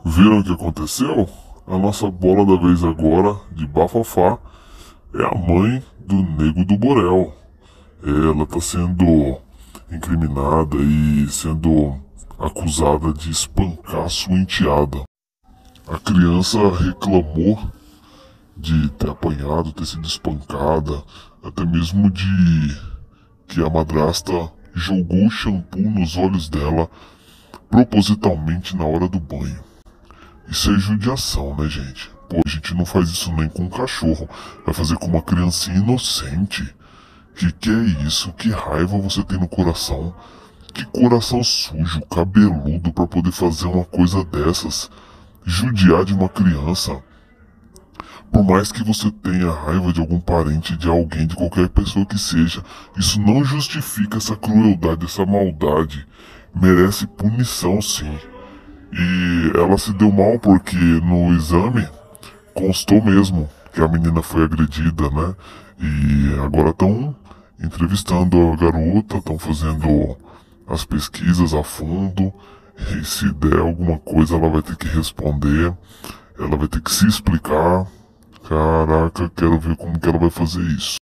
Viram o que aconteceu? A nossa bola da vez agora, de bafafá, é a mãe do Nego do Borel. Ela tá sendo incriminada e sendo acusada de espancar sua enteada. A criança reclamou de ter apanhado, ter sido espancada, até mesmo de que a madrasta jogou shampoo nos olhos dela propositalmente na hora do banho. Isso é judiação, né, gente? Pô, a gente não faz isso nem com um cachorro. Vai fazer com uma criancinha inocente. Que é isso? Que raiva você tem no coração? Que coração sujo, cabeludo pra poder fazer uma coisa dessas? Judiar de uma criança. Por mais que você tenha raiva de algum parente, de alguém, de qualquer pessoa que seja, isso não justifica essa crueldade, essa maldade. Merece punição, sim. E ela se deu mal porque no exame constou mesmo que a menina foi agredida, né? E agora estão entrevistando a garota, estão fazendo as pesquisas a fundo. E se der alguma coisa, ela vai ter que responder, ela vai ter que se explicar. Caraca, quero ver como que ela vai fazer isso.